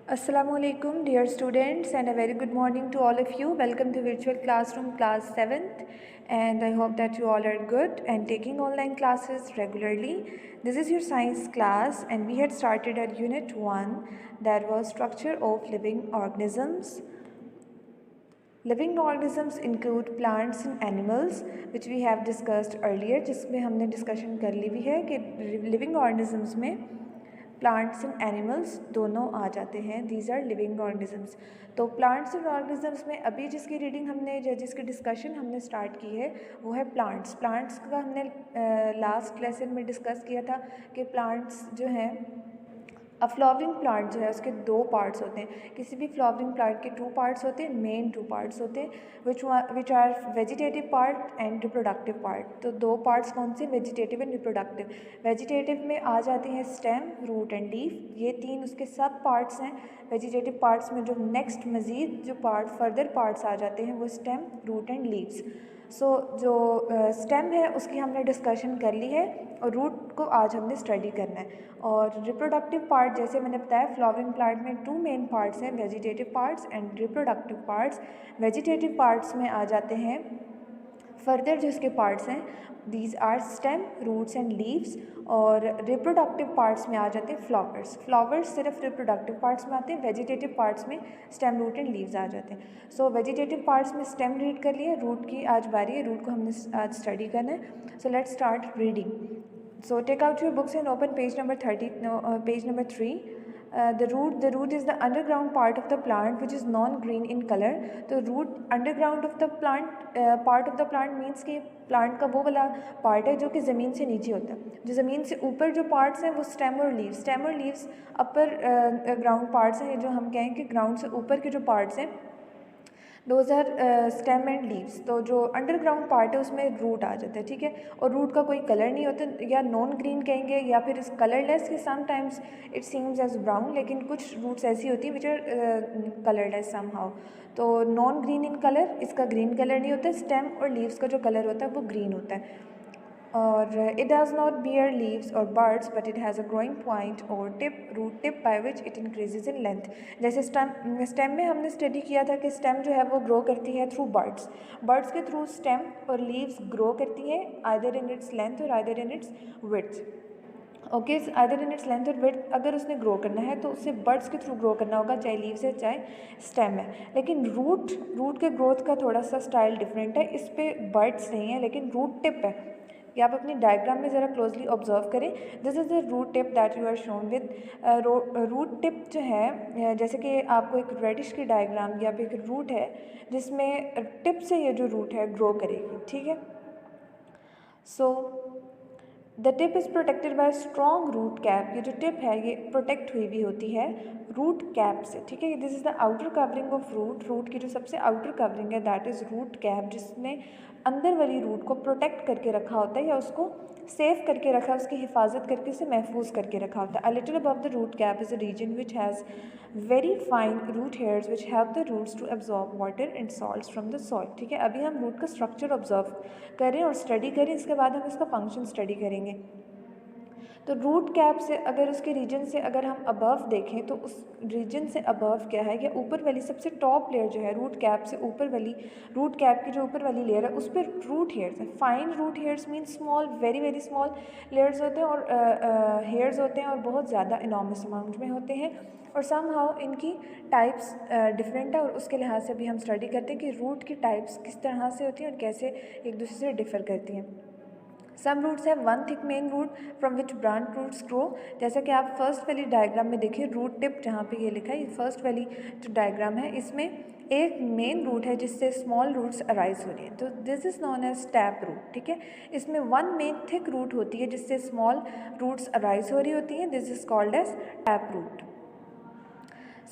Assalamualaikum dear students, and a very good morning to all of you. Welcome to virtual classroom class 7th, and I hope that you all are good and taking online classes regularly. This is your science class, and we had started at unit 1, that was structure of living organisms. Living organisms include plants and animals, which we have discussed earlier, जिसमें हमने discussion कर ली भी है कि living organisms में plants and animals दोनों आ जाते हैं. These are living organisms. तो प्लांट्स एंड ऑर्गेनिजम्स में अभी जिसकी रीडिंग हमने या जिसकी डिस्कशन हमने स्टार्ट की है वो है प्लांट्स. प्लांट्स का हमने लास्ट लेसन में डिस्कस किया था कि प्लांट्स जो हैं, फ्लावरिंग प्लांट जो है उसके दो पार्ट्स होते हैं. किसी भी फ्लावरिंग प्लांट के टू पार्ट्स होते हैं, मेन टू पार्ट्स होते हैं, which are vegetative part and reproductive part. तो दो पार्ट्स कौन से? Vegetative and reproductive. वेजिटेटिव में आ जाती हैं स्टेम, रूट एंड लीफ. ये तीन उसके सब पार्ट्स हैं. वेजिटेटिव पार्ट्स में जो नेक्स्ट मज़ीद जो पार्ट फर्दर पार्ट्स आ जाते हैं वो स्टेम, रूट एंड लीव्स. जो स्टेम है उसकी हमने डिस्कशन कर ली है और रूट को आज हमने स्टडी करना है. और रिप्रोडक्टिव पार्ट जैसे मैंने बताया, फ्लावरिंग प्लांट में टू मेन पार्ट्स हैं, vegetative parts and reproductive parts. Vegetative parts में आ जाते हैं फर्दर जो इसके पार्ट्स हैं, these are stem, roots and leaves. और रिप्रोडक्टिव पार्ट्स में आ जाते हैं फ्लावर्स. फ्लावर्स सिर्फ रिप्रोडक्टिव पार्ट्स में आते हैं, वेजिटेटिव पार्ट्स में स्टेम, रूट एंड लीव्स आ जाते हैं. सो वेजिटेटिव पार्ट्स में स्टेम रीड कर लिए, रूट की आज बारी है, रूट को हमने आज स्टडी करना है. So let's start reading. So take out your books and open page number 3. The root is the underground part of the plant which is non-green in color. तो root underground of the plant part of the plant means कि plant का वो वाला part है जो कि ज़मीन से नीचे होता है. जो ज़मीन से ऊपर जो पार्ट्स हैं वो स्टेम और लीव्स. स्टेम और लीव्स अपर ग्राउंड पार्ट्स हैं. जो हम कहें कि ग्राउंड से ऊपर के जो पार्ट्स हैं those are stem and leaves. तो जो अंडरग्राउंड पार्ट है उसमें रूट आ जाता है. ठीक है. और रूट का कोई कलर नहीं होता, या नॉन ग्रीन कहेंगे या फिर इस कलरलेस के sometimes it seems as brown, लेकिन कुछ रूट्स ऐसी होती हैं which are colourless somehow. तो नॉन ग्रीन इन कलर, इसका ग्रीन कलर नहीं होता. स्टेम और लीव्स का जो कलर होता है वो ग्रीन होता है. और it does not bear leaves और birds but it has a growing point और tip, root tip by which it increases in length. जैसे स्टेम में हमने स्टडी किया था कि स्टेम जो है वो ग्रो करती है थ्रू बर्ड्स. बर्ड्स के थ्रू स्टेम और लीव्स ग्रो करती है, आइदर इन इट्स लेंथ और either in its width. Okay, either in its length और विड्थ. अगर उसने ग्रो करना है तो उसे बर्ड्स के थ्रू ग्रो करना होगा, चाहे लीव्स है चाहे स्टेम है. लेकिन रूट के ग्रोथ का थोड़ा सा स्टाइल डिफरेंट है. इस पर बर्ड्स नहीं है लेकिन रूट टिप है. ये आप अपनी डायग्राम में ज़रा क्लोजली ऑब्जर्व करें. This is the root tip that you are shown with. Root tip जो है, जैसे कि आपको एक रेडिश की डायग्राम या फिर एक रूट है जिसमें टिप से ये जो रूट है ग्रो करेगी. ठीक है. So the tip is protected by strong root cap. ये जो टिप है ये प्रोटेक्ट हुई भी होती है रूट कैप से. ठीक है. This is the outer covering of root. Root की जो सबसे आउटर कवरिंग है दैट इज़ रूट कैप, जिसने अंदर वाली रूट को प्रोटेक्ट करके रखा होता है या उसको सेव करके रखा, उसकी हिफाजत करके उसे महफूज करके रखा होता है. A little above the root cap is a region which has very fine root hairs which help the roots to absorb water and salts from the soil. ठीक है. अभी हम रूट का स्ट्रक्चर ऑब्जर्व करें और स्टडी करें, इसके बाद हम इसका फंक्शन स्टडी करेंगे. तो रूट कैप से अगर उसके रीजन से अगर हम अबव देखें तो उस रीजन से अबव क्या है, या ऊपर वाली सबसे टॉप लेयर जो है रूट कैप से ऊपर वाली, रूट कैप की जो ऊपर वाली लेयर है उस पर रूट हेयर्स है. Fine root hairs mean small, very very small layers होते हैं और हेयर्स होते हैं और बहुत ज़्यादा इनॉर्मस अमाउंट में होते हैं. और सम हाउ इनकी टाइप्स डिफरेंट है और उसके लिहाज से भी हम स्टडी करते हैं कि रूट की टाइप्स किस तरह से होती हैं और कैसे एक दूसरे से डिफ़र करती हैं. सम रूट्स है one thick main root from which branch roots grow. जैसा कि आप फर्स्ट वाली डायग्राम में देखिए, रूट टिप जहाँ पे ये लिखा है, ये फर्स्ट वाली जो डायग्राम है इसमें एक मेन रूट है जिससे स्मॉल रूट्स अराइज हो रही हैं. तो this is known as tap root. ठीक है. इसमें वन मेन थिक रूट होती है जिससे स्मॉल रूट्स अराइज हो रही होती हैं. This is called as tap root.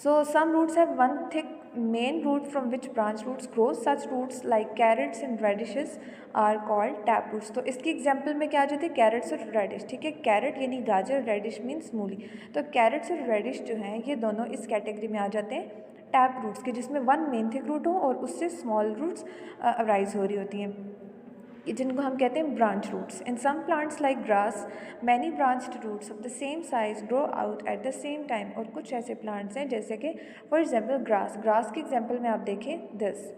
So some roots have one thick main root from which branch roots grow. Such roots like carrots and radishes are called tap roots. तो इसकी example में क्या आ जाती है? कैरेट्स और reddish. ठीक है. Carat यानी गाजर, रेडिश मीन्स मूली. तो कैरेट्स और रेडिश जो हैं ये दोनों इस कैटेगरी में आ जाते हैं टैप रूट्स के, जिसमें वन मेन थिक रूट हो और उससे स्मॉल रूट्स अराइज हो रही होती हैं. जिनको हम कहते हैं branch roots. In some plants like grass many branched roots of the same size grow out at the same time. और कुछ ऐसे प्लांट्स हैं जैसे कि फॉर एग्जांपल ग्रास के एग्जांपल में आप देखें दिस,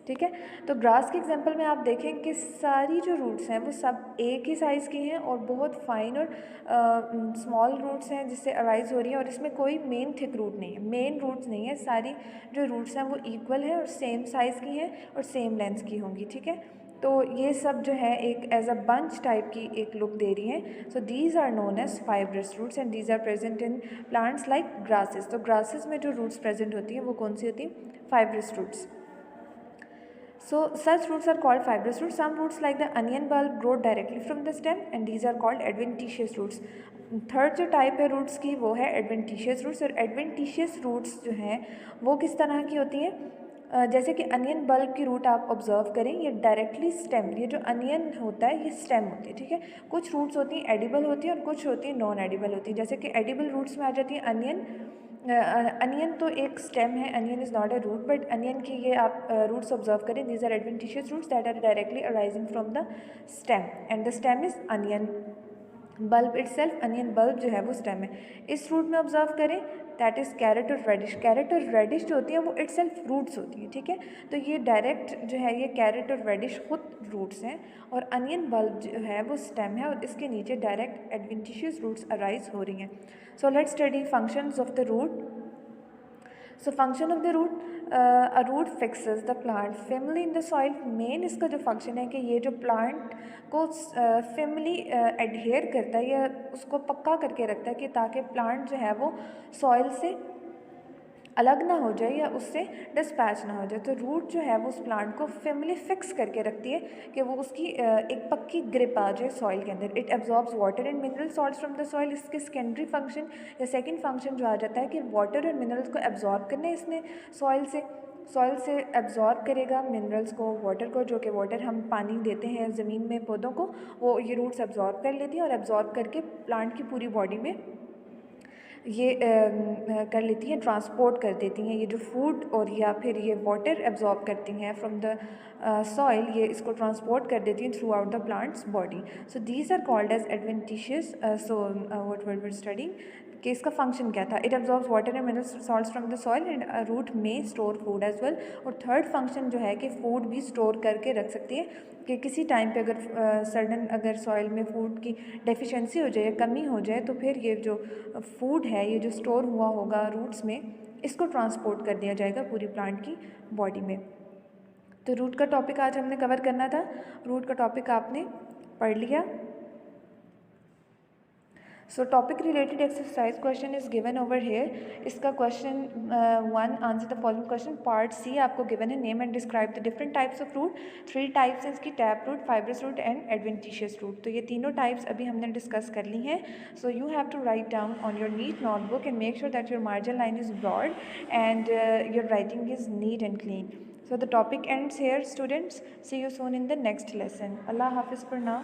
ठीक है। तो ग्रास के एग्जांपल में आप देखें कि सारी जो रूट्स हैं वो सब एक ही साइज़ की हैं और बहुत फाइन और स्मॉल रूट्स हैं जिससे अराइज हो रही है, और इसमें कोई मेन थिक रूट नहीं है, मेन रूट्स नहीं है, सारी जो रूट्स हैं वो इक्वल है और सेम साइज़ की हैं और सेम लेंथ की होंगी, ठीक है। तो ये सब जो है एक एज अ बंच टाइप की एक लुक दे रही हैं। So these are known as fibrous roots and these are present in plants like grasses. तो ग्रासेस में जो रूट्स प्रेजेंट होती हैं वो कौन सी होती हैं? Fibrous roots. So such roots are called fibrous roots. Some roots like the onion bulb grow directly from the stem and these are called adventitious roots. Third जो टाइप है रूट्स की वो है एडवेंटिशियस रूट्स। और adventitious roots जो हैं वो किस तरह की होती हैं? जैसे कि अनियन बल्ब की रूट आप ऑब्जर्व करें, ये डायरेक्टली स्टेम, ये जो अनियन होता है ये स्टेम होती है, ठीक है। कुछ रूट्स होती हैं एडिबल होती हैं और कुछ होती हैं नॉन एडिबल होती हैं। जैसे कि एडिबल रूट्स में आ जाती है अनियन। अनियन तो एक स्टेम है, onion is not a root, but onion की ये आप रूट्स ऑब्जर्व करें, these are adventitious roots that are directly arising from the stem and the stem is onion bulb itself. Onion bulb जो है वो स्टेम है। इस रूट में ऑब्जर्व करें दैट इज़ कैरेट और रेडिश। कैरेट और रेडिश जो होती है वो इटसेल्फ रूट्स होती हैं, ठीक है। तो ये डायरेक्ट जो है ये कैरेट और रेडिश खुद रूट्स हैं और अनियन बल्ब जो है वो स्टेम है और इसके नीचे डायरेक्ट एडवेंटिशियस रूट्स अराइज हो रही हैं। So let's study functions of the root. So function of the root, a root fixes the plant firmly in the soil. Main इसका जो फंक्शन है कि ये जो प्लांट को firmly एडहेयर करता है या उसको पक्का करके रखता है कि ताकि प्लांट जो है वो सॉइल से अलग ना हो जाए या उससे डिस्पैच ना हो जाए। तो रूट जो है वो उस प्लांट को firmly फिक्स करके रखती है कि वो उसकी एक पक्की ग्रिप आ जाए सॉइल के अंदर। It absorbs water and mineral salts from the soil. इसके सेकेंडरी फंक्शन या सेकंड फंक्शन जो आ जाता है कि वाटर और मिनरल्स को एब्जॉर्ब करना है इसने सॉइल से एब्जॉर्ब करेगा मिनरल्स को, वाटर को, जो कि वाटर हम पानी देते हैं ज़मीन में पौधों को, वो ये रूट्स एब्जॉर्ब कर लेती हैं और एब्जॉर्ब करके प्लांट की पूरी बॉडी में ये कर लेती हैं, ट्रांसपोर्ट कर देती हैं ये जो फूड और या फिर ये वाटर एब्जॉर्ब करती हैं फ्रॉम द सॉइल, ये इसको ट्रांसपोर्ट कर देती हैं throughout the plant's body. So these are called as adventitious. So what were studying कि इसका फंक्शन क्या था? It absorbs water and mineral salts from the soil and root में स्टोर फूड एज वेल। और third function जो है कि food भी स्टोर करके रख सकती है कि किसी टाइम पे अगर सडन अगर सॉइल में फूड की डेफिशिएंसी हो जाए, कमी हो जाए, तो फिर ये जो फूड है ये जो स्टोर हुआ होगा रूट्स में, इसको ट्रांसपोर्ट कर दिया जाएगा पूरी प्लांट की बॉडी में। तो रूट का टॉपिक आज हमने कवर करना था। रूट का टॉपिक आपने पढ़ लिया। So topic related exercise question is given over here. इसका question 1 answer the following question. Part C आपको गिवन है name and describe the different types of root. 3 types हैं इसकी, tap root, fibrous root and adventitious root. तो ये तीनों types अभी हमने डिस्कस कर ली हैं। So you have to write down on your neat notebook and make sure that your margin line is broad and your writing is neat and clean. So the topic ends here students. See you soon in the next lesson. Allah Hafiz for now.